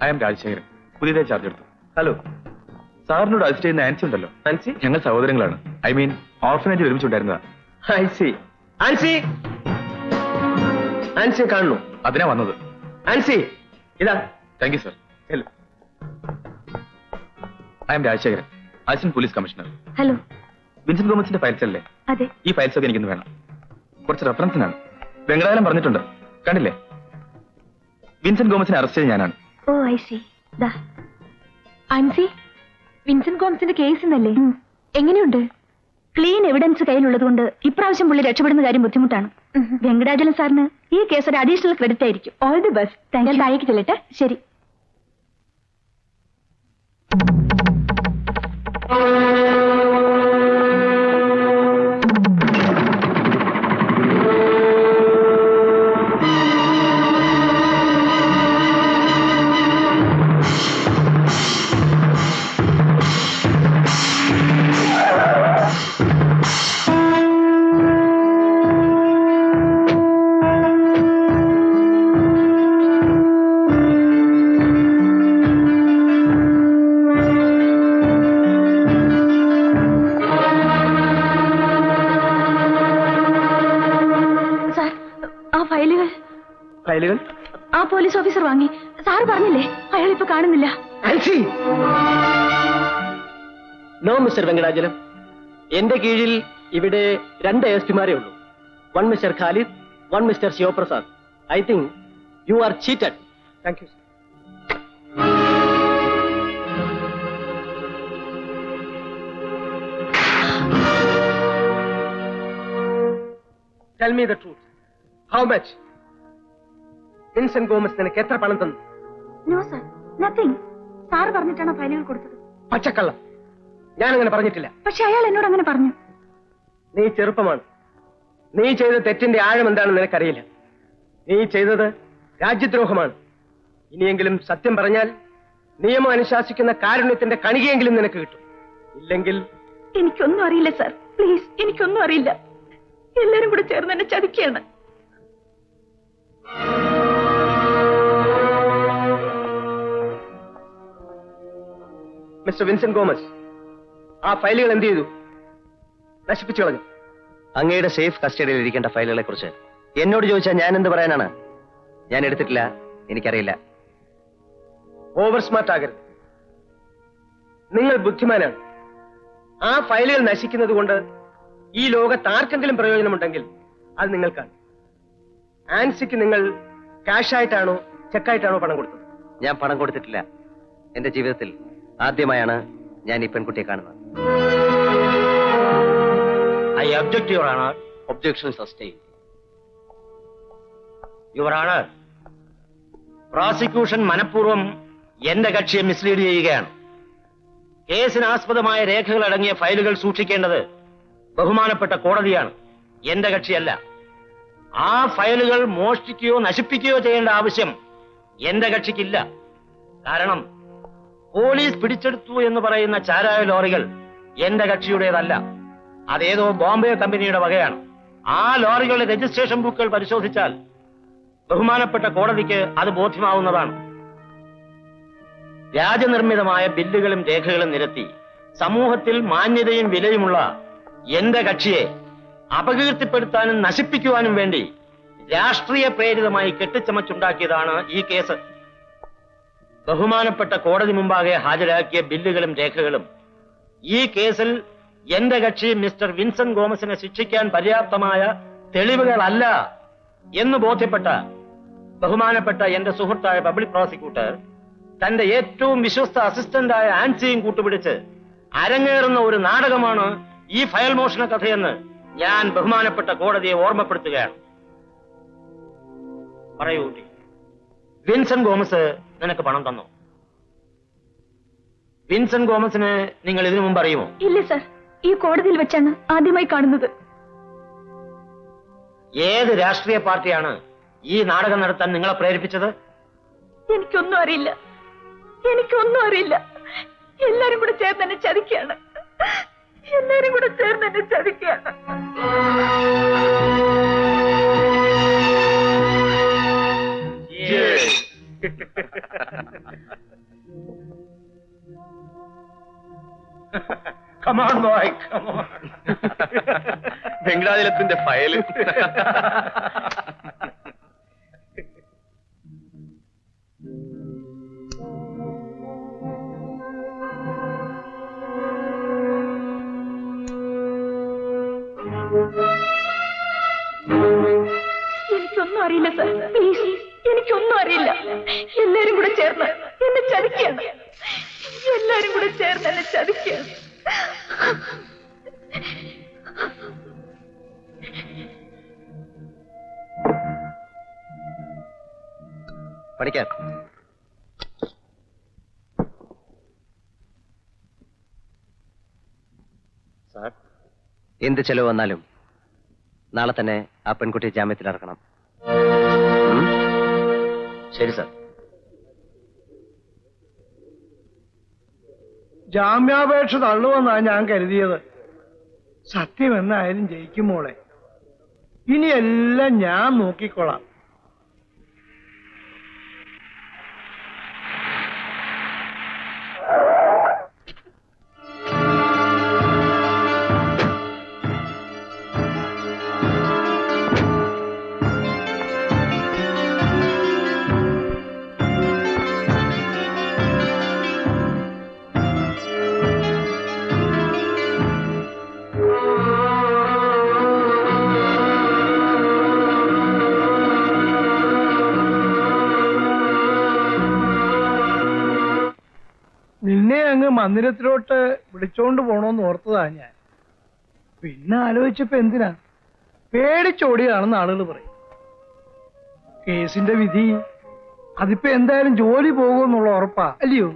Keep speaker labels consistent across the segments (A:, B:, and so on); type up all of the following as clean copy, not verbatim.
A: I M Rajasekharan, പുതിയതായി charge എടുത്തു. Hello, സാറിനോട് അസിസ്റ്റ് ചെയ്യുന്ന ആൻസി ഉണ്ടല്ലോ. ആൻസി ഞങ്ങൾ സഹോദരങ്ങളാണ്. ഐ മീൻ ഓർഫനേജ് ഒരുമിച്ചുണ്ടായിരുന്നതാ.
B: ആൻസി ആൻസി ആൻസിയെ കാണുന്നു.
A: അതിനാ വന്നത്.
B: ആൻസി ഇതാ.
A: Thank you sir. I'm Rajashekharan, assistant police commissioner.
C: Hello.
A: Vincent ഗോമസിന്റെ ഫയൽസ് അല്ലേ?
C: അതെ.
A: ഈ ഫയൽസ് ഒക്കെ എനിക്കൊന്ന് വേണം. കുറച്ച് റെഫറൻസിനാണ്. വെങ്കടാചലം പറഞ്ഞിട്ടുണ്ട്, കണ്ടില്ലേ? വിൻസെന്റ് ഗോമസിനെ അറസ്റ്റ് ചെയ്ത് ഞാനാണ്.
C: Oh I see. Ancy, Vincent ഗോമസിന്റെ കേസ് എന്നല്ലേ? എങ്ങനെയുണ്ട്? ക്ലീൻ എവിഡൻസ് കയ്യിലുള്ളത് കൊണ്ട് ഇപ്രാവശ്യം പുള്ളി രക്ഷപ്പെടുന്ന കാര്യം ബുദ്ധിമുട്ടാണ്. വെങ്കടാചലം സാറിന് ഈ കേസ് ഒരു അഡീഷണൽ ക്രെഡിറ്റ് ആയിരിക്കും. All the best. താഴേക്ക് ചെല്ലട്ടെ. ശരി. ആ പോലീസ് ഓഫീസർ വാങ്ങി. സാറ് പറഞ്ഞില്ലേ അയാൾ ഇപ്പൊ കാണുന്നില്ല.
B: നോ മിസ്റ്റർ വെങ്കടാചലം, എന്റെ കീഴിൽ ഇവിടെ 2 എസ്പിമാരേ ഉള്ളൂ. 1 mister Khalid, 1 mister Shivaprasad. I think you are cheated. Thank you. Tell me the truth. How much? Vincent Gomez നിനക്ക് എത്ര പണം തന്നു?
C: No sir, nothing. സാർ പറഞ്ഞിട്ടാണ് ഫയലുകൾ കൊടുത്തത്.
B: പച്ചക്കള്ളം. ഞാനങ്ങനെ പറഞ്ഞിട്ടില്ല.
C: പക്ഷെ അയാൾ എന്നോട് അങ്ങനെ പറഞ്ഞു.
B: നീ ചെറുപ്പമാണ്. നീ ചെയ്ത തെറ്റിന്റെ ആഴം എന്താണെന്ന് നിനക്കറിയില്ല. നീ ചെയ്തത് രാജ്യദ്രോഹമാണ്. ഇനിയെങ്കിലും സത്യം പറഞ്ഞാൽ നിയമം അനുശാസിക്കുന്ന കാരുണ്യത്തിന്റെ കണികയെങ്കിലും നിനക്ക് കിട്ടും. ഇല്ലെങ്കിൽ
C: എനിക്കൊന്നും അറിയില്ല സർ. പ്ലീസ്, എനിക്കൊന്നും അറിയില്ല. എല്ലാരും കൂടെ ചേർന്ന് എന്നെ ചതിക്കുകയാണ്.
B: മിസ്റ്റർ വിൻസെന്റ് ഗോമസ്, ആ ഫയലുകൾ എന്ത് ചെയ്തു? നശിപ്പിച്ചു കളഞ്ഞു.
D: അങ്ങയുടെ സേഫ് കസ്റ്റഡിയിൽ ഇരിക്കേണ്ട ഫയലുകളെ കുറിച്ച് എന്നോട് ചോദിച്ചാൽ ഞാൻ എന്ത് പറയാനാണ്? ഞാൻ എടുത്തിട്ടില്ല, എനിക്കറിയില്ല.
B: ഓവർ സ്മാർട്ട് ആകരുത്. നിങ്ങൾ ബുദ്ധിമാനാണ്. ആ ഫയലുകൾ നശിക്കുന്നത് കൊണ്ട് ഈ ലോകത്ത് ആർക്കെങ്കിലും പ്രയോജനമുണ്ടെങ്കിൽ അത് നിങ്ങൾക്കാണ്. ആൻസിക്ക് നിങ്ങൾ ക്യാഷായിട്ടാണോ ചെക്കായിട്ടാണോ പണം കൊടുത്തത്?
D: ഞാൻ പണം കൊടുത്തിട്ടില്ല. എന്റെ ജീവിതത്തിൽ ആദ്യമായാണ് ഞാൻ ഈ പെൺകുട്ടിയെ കാണുന്നത്.
E: I object, Your Honor.
D: Objection sustained.
E: Your Honor, prosecution മനഃപൂർവ്വം എന്റെ കക്ഷിയെ മിസ്ലീഡ് ചെയ്യുകയാണ്. കേസിനാസ്പദമായ രേഖകൾ അടങ്ങിയ ഫയലുകൾ സൂക്ഷിക്കേണ്ടത് ബഹുമാനപ്പെട്ട കോടതിയാണ്, എന്റെ കക്ഷിയല്ല. ആ ഫയലുകൾ മോഷ്ടിക്കുകയോ നശിപ്പിക്കുകയോ ചെയ്യേണ്ട ആവശ്യം എന്റെ കക്ഷിക്കില്ല. കാരണം പോലീസ് പിടിച്ചെടുത്തു എന്ന് പറയുന്ന ചാരായ ലോറികൾ എന്റെ കക്ഷിയുടേതല്ല. അതേതോ ബോംബെ കമ്പനിയുടെ വകയാണ്. ആ ലോറികളുടെ രജിസ്ട്രേഷൻ ബുക്കുകൾ പരിശോധിച്ചാൽ ബഹുമാനപ്പെട്ട കോടതിക്ക് അത് ബോധ്യമാവുന്നതാണ്. രാജനിർമ്മിതമായ ബില്ലുകളും രേഖകളും നിരത്തി സമൂഹത്തിൽ മാന്യതയും വിലയുമുള്ള എന്റെ കക്ഷിയെ അപകീർത്തിപ്പെടുത്താനും നശിപ്പിക്കുവാനും വേണ്ടി രാഷ്ട്രീയ പ്രേരിതമായി കെട്ടിച്ചമച്ചുണ്ടാക്കിയതാണ് ഈ കേസ്. ബഹുമാനപ്പെട്ട കോടതി മുമ്പാകെ ഹാജരാക്കിയ ബില്ലുകളും രേഖകളും ഈ കേസിൽ എന്റെ കക്ഷി മിസ്റ്റർ വിൻസെന്റ് ഗോമസിനെ ശിക്ഷിക്കാൻ പര്യാപ്തമായ തെളിവുകളല്ല എന്ന് ബോധ്യപ്പെട്ട ബഹുമാനപ്പെട്ട എന്റെ സുഹൃത്തായ പബ്ലിക് പ്രോസിക്യൂട്ടർ തന്റെ ഏറ്റവും വിശ്വസ്ത അസിസ്റ്റന്റായ ആൻസിയും കൂട്ടുപിടിച്ച് അരങ്ങേറുന്ന ഒരു നാടകമാണ് ഈ ഫയൽ മോഷണ കഥയെന്ന് ഞാൻ ബഹുമാനപ്പെട്ട കോടതിയെ ഓർമ്മപ്പെടുത്തുകയാണ്. പറയൂ കുട്ടി, വിൻസെന്റ് ഗോമസ് നിനക്ക് പണം തന്നോ? വിൻസെന്റ് ഗോമസിന് നിങ്ങൾ ഇതിനു മുമ്പ് അറിയുമോ?
C: ഇല്ല സർ, ഈ കോടതിയിൽ വെച്ചാണ് ആദ്യമായി കാണുന്നത്.
E: ഏത് രാഷ്ട്രീയ പാർട്ടിയാണ് ഈ നാടകം നടത്താൻ നിങ്ങളെ പ്രേരിപ്പിച്ചത്?
C: എനിക്കൊന്നും അറിയില്ല, എനിക്കൊന്നും അറിയില്ല. എല്ലാരും കൂടെ ചേർന്ന് എന്നെ ചതിക്കുകയാണ്. എല്ലാരും കൂടെ ചേർന്ന് എന്നെ ചതിക്കുകയാണ്.
E: Come on boy come on.
A: വെങ്കടാചലത്തിന്റെ ഫയല്.
C: എനിക്കൊന്നും അറിയില്ല സർ, പ്ലീസ്, എനിക്കൊന്നും അറിയില്ല. എല്ലാരും കൂടെ ചേർന്ന് എന്നെ ചതിക്കുകയാണ്. എല്ലാരും കൂടെ ചേർന്ന് എന്നെ ചതിക്കുകയാണ്.
D: പഠിക്കാൻ
E: സാർ,
D: എന്ത് ചെലവ് വന്നാലും നാളെ തന്നെ ആ പെൺകുട്ടിയെ ജാമ്യത്തിൽ ഇറക്കണം.
E: ശരി സാർ.
B: ജാമ്യാപേക്ഷ തള്ളുവെന്നാണ് ഞാൻ കരുതിയത്. സത്യം എന്നായാലും ജയിക്കും മോളെ. ഇനിയെല്ലാം ഞാൻ നോക്കിക്കോളാം. നിന്നെ അങ്ങ് മന്ദിരത്തിലോട്ട് വിളിച്ചോണ്ട് പോണോന്ന് ഓർത്തതാ ഞാൻ. പിന്നെ ആലോചിച്ചപ്പോ എന്തിനാ, പേടിച്ചോടിയാണെന്ന് ആളുകൾ പറയും. കേസിന്റെ വിധി അതിപ്പോ എന്തായാലും ജോലി പോകുമെന്നുള്ള ഉറപ്പാ അല്ലയോ?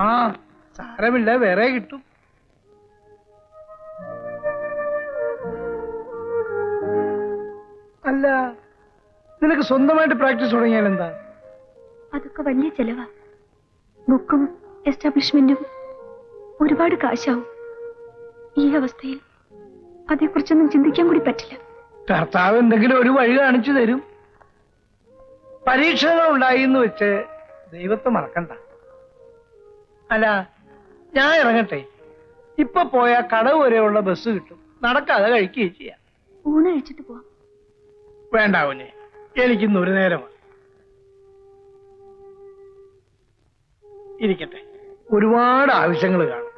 B: ആ സാരമില്ല, വേറെ കിട്ടും. അല്ല, നിനക്ക് സ്വന്തമായിട്ട് പ്രാക്ടീസ് തുടങ്ങിയാൽ എന്താ?
C: അതൊക്കെ വലിയ ചെലവാ. ബുക്കും എസ്റ്റാബ്ലിഷ്മെന്റും ഒരുപാട് കാശാവും. ഈ അവസ്ഥയിൽ അതേക്കുറിച്ചൊന്നും ചിന്തിക്കാൻ കൂടി പറ്റില്ല.
B: കർത്താവ് എന്തെങ്കിലും ഒരു വഴി കാണിച്ചു തരും. പരീക്ഷകൾ ഉണ്ടായി എന്ന് വെച്ച് ദൈവത്തെ മറക്കണ്ട. അല്ല, ഞാൻ ഇറങ്ങട്ടെ. ഇപ്പൊ പോയാൽ കടവ് വരെയുള്ള ബസ് കിട്ടും, നടക്കാതെ കഴിക്കുകയും ചെയ്യാം.
C: ഊണ് കഴിച്ചിട്ട് പോവാം.
B: വേണ്ട അവനെ, എനിക്കിന്ന് ഒരു നേരമാണ്. ഇരിക്കട്ടെ, ഒരുപാട് ആവശ്യങ്ങൾ കാണും.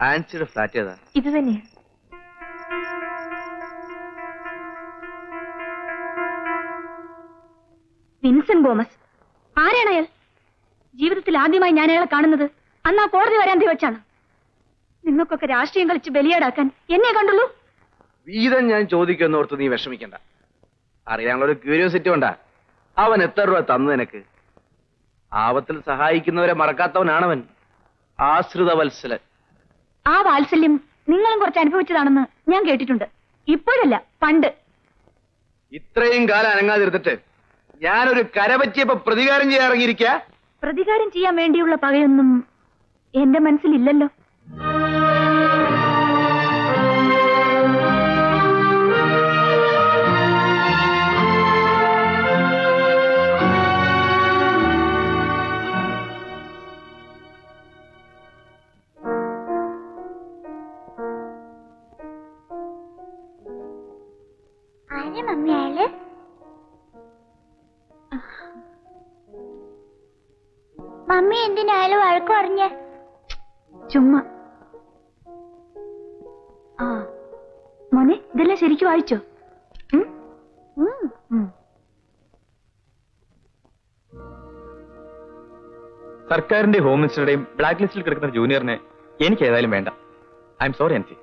A: ആൻസിയുടെ ഫ്ലാറ്റ് ഏതാ?
C: ഇത് തന്നെയാണ്. Vincent Gomez. ആരാണ് അയാൾ? ജീവിതത്തിൽ ആദ്യമായി ഞാൻ അയാളെ കാണുന്നത് അന്ന് ആ കോടതി വരാന്തി വെച്ചാണ്. നിങ്ങൾക്കൊക്കെ രാഷ്ട്രീയം കളിച്ച് ബലിയാടാക്കാൻ എന്നെ കണ്ടുള്ളൂ.
A: വീതം ഞാൻ ചോദിക്കുന്നോർത്ത് നീ വിഷമിക്കണ്ട. അറിയാനുള്ള ഒരു ക്യൂരിയോസിറ്റി ഉണ്ടാ. അവൻ എത്ര രൂപ തന്നു നിനക്ക്? ആപത്തിൽ സഹായിക്കുന്നവരെ മറക്കാത്തവനാണവൻ. ആശ്രിത വത്സലൻ.
C: ആ വാത്സല്യം നിങ്ങളും കുറച്ച് അനുഭവിച്ചതാണെന്ന് ഞാൻ കേട്ടിട്ടുണ്ട്. ഇപ്പോഴല്ല, പണ്ട്.
A: ഇത്രയും കാലം അനങ്ങാതിരുന്നിട്ട് ഞാനൊരു കരപറ്റിയപ്പോ പ്രതികാരം ചെയ്യാൻ ഇറങ്ങിയിരിക്ക.
C: പ്രതികാരം ചെയ്യാൻ വേണ്ടിയുള്ള പകയൊന്നും എന്റെ മനസ്സിലില്ലല്ലോ. ആരെ മമ്മി അയാള്? മമ്മി എന്തിനാ അയാള് വഴക്ക് പറഞ്ഞ? ചുമ്മാ. ആ മോനെ, ഇതെല്ലാം ശരിക്കും വായിച്ചോ?
F: സർക്കാരിന്റെ ഹോം മിനിസ്റ്ററുടെയും ബ്ലാക്ക് ലിസ്റ്റിൽ കിടക്കുന്ന ജൂനിയറിനെ എനിക്ക് ഏതായാലും വേണ്ട. I am sorry Ancy.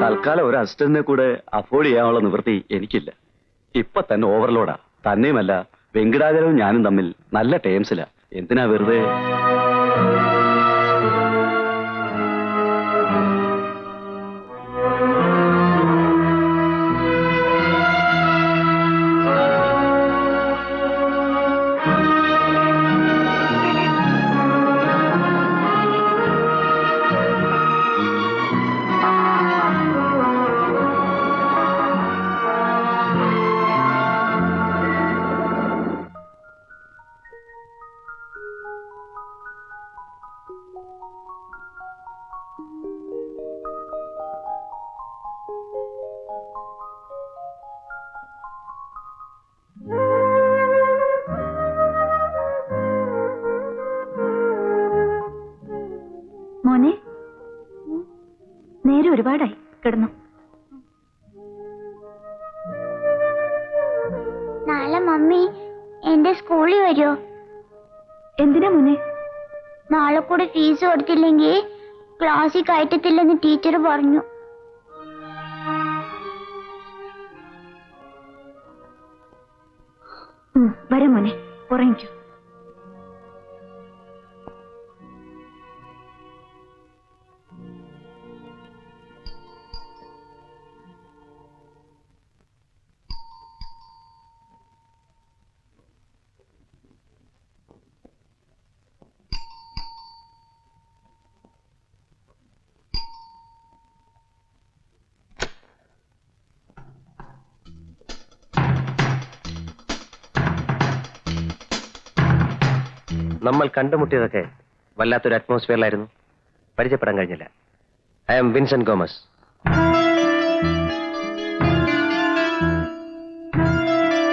G: തൽക്കാലം ഒരു അസിസ്റ്റന്റിനെ കൂടെ അഫോർഡ് ചെയ്യാനുള്ള നിവൃത്തി എനിക്കില്ല. ഇപ്പൊ തന്നെ ഓവർലോഡാ. തന്നെയുമല്ല, വെങ്കിടാചലവും ഞാനും തമ്മിൽ നല്ല ടേംസിലാ. എന്തിനാ വെറുതെ?
C: മോനെ, നേരെ ഒരുപാടായി, കിടന്നു.
H: നാളെ മമ്മി എന്റെ സ്കൂളിൽ വരുമോ?
C: എന്തിനാ മോനെ?
H: നാളെ കൂടെ ഫീസ് കൊടുത്തില്ലെങ്കിൽ ക്ലാസ്സിൽ കയറ്റത്തില്ലെന്ന് ടീച്ചർ പറഞ്ഞു.
C: വരാം മോനെ, ഉറങ്ങിക്കോ.
D: നമ്മൾ കണ്ടുമുട്ടിയതൊക്കെ വല്ലാത്തൊരു അറ്റ്മോസ്ഫിയറിലായിരുന്നു. പരിചയപ്പെടാൻ കഴിഞ്ഞില്ല. I am Vincent Gomez.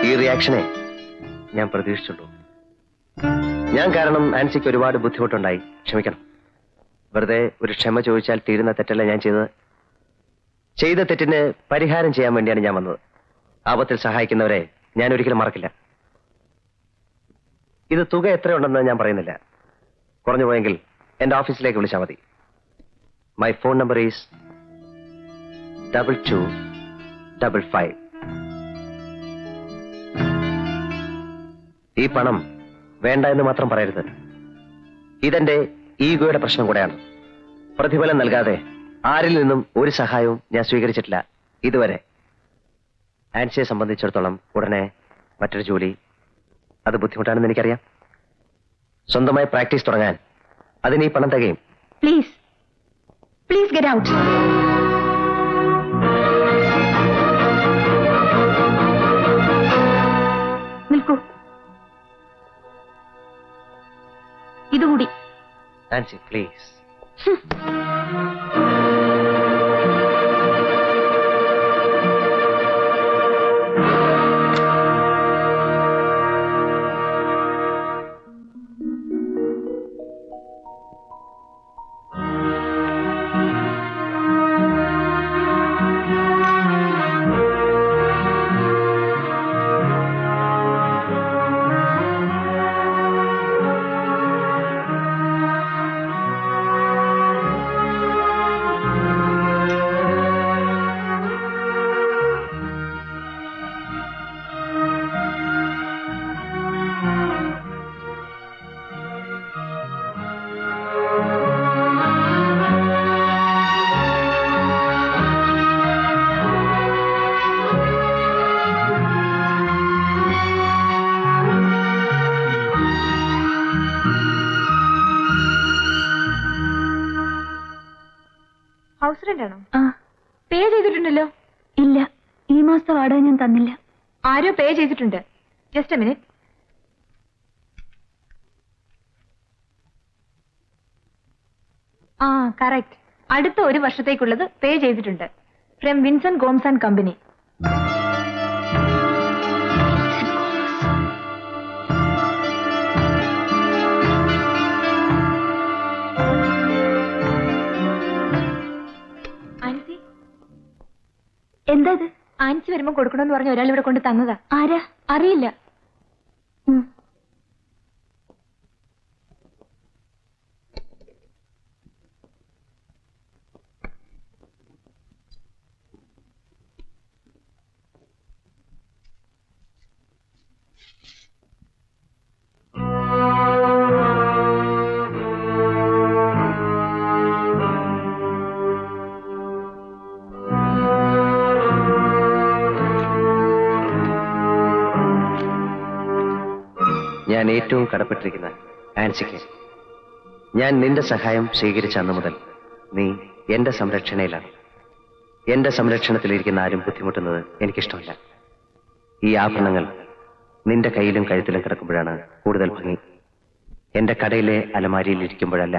D: ഈ റിയാക്ഷനെ ഞാൻ പ്രതീക്ഷിച്ചുള്ളൂ. ഞാൻ കാരണം ആൻസിക്ക് ഒരുപാട് ബുദ്ധിമുട്ടുണ്ടായി. ക്ഷമിക്കണം. വെറുതെ ഒരു ക്ഷമ ചോദിച്ചാൽ തീരുന്ന തെറ്റല്ല ഞാൻ ചെയ്തത്. ചെയ്ത തെറ്റിന് പരിഹാരം ചെയ്യാൻ വേണ്ടിയാണ് ഞാൻ വന്നത്. ആപത്തിൽ സഹായിക്കുന്നവരെ ഞാൻ ഒരിക്കലും മറക്കില്ല. ഇത് തുക എത്രയുണ്ടെന്ന് ഞാൻ പറയുന്നില്ല. കുറഞ്ഞു പോയെങ്കിൽ എന്റെ ഓഫീസിലേക്ക് വിളിച്ചാൽ മതി. My phone number is 2255. ഈ പണം വേണ്ട എന്ന് മാത്രം പറയരുത്. ഇതെന്റെ ഈഗോയുടെ പ്രശ്നം കൂടെയാണ്. പ്രതിഫലം നൽകാതെ ആരിൽ നിന്നും ഒരു സഹായവും ഞാൻ സ്വീകരിച്ചിട്ടില്ല ഇതുവരെ. ആൻസിയെ സംബന്ധിച്ചിടത്തോളം ഉടനെ മറ്റൊരു ജോലി അത് ബുദ്ധിമുട്ടാണെന്ന് എനിക്കറിയാം. സ്വന്തമായി പ്രാക്ടീസ് തുടങ്ങാൻ അതിന് ഈ പണം തികയും.
C: Please please get out. നിൽക്കൂ. ഇതുകൂടി.
D: ആൻസി പ്ലീസ്.
C: ഹൗസ് റെന്റ് ആണോ? പേ ചെയ്തിട്ടുണ്ടല്ലോ. ഇല്ല, ഈ മാസത്തെ വാടക ഞാൻ തന്നില്ല. ആരോ പേ ചെയ്തിട്ടുണ്ട്. Just A minute. ആ കറക്റ്റ്. അടുത്ത 1 വർഷത്തേക്കുള്ളത് പേ ചെയ്തിട്ടുണ്ട്. From Vincent Gomes and company. Ancy,
H: എന്താ ഇത്?
C: ആൻസി വരുമ്പോ കൊടുക്കണമെന്ന് പറഞ്ഞ ഒരാൾ ഇവിടെ കൊണ്ട് തന്നതാ.
H: ആരാ?
C: അറിയില്ല.
D: ഞാൻ ഏറ്റവും കടപ്പെട്ടിരിക്കുന്ന ആൻസിക്ക്. ഞാൻ നിന്റെ സഹായം സ്വീകരിച്ച അന്നു മുതൽ നീ എന്റെ സംരക്ഷണയിലാണ്. എന്റെ സംരക്ഷണത്തിലിരിക്കുന്ന ആരും ബുദ്ധിമുട്ടുന്നത് എനിക്കിഷ്ടമല്ല. ഈ ആഭരണങ്ങൾ നിന്റെ കയ്യിലും കഴുത്തിലും കിടക്കുമ്പോഴാണ് കൂടുതൽ ഭംഗി. എന്റെ കടയിലെ അലമാരിയിൽ ഇരിക്കുമ്പോഴല്ല.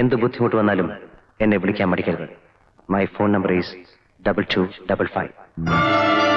D: എന്ത് ബുദ്ധിമുട്ട് വന്നാലും എന്നെ വിളിക്കാൻ മടിക്കരുത്. My phone number is 2255.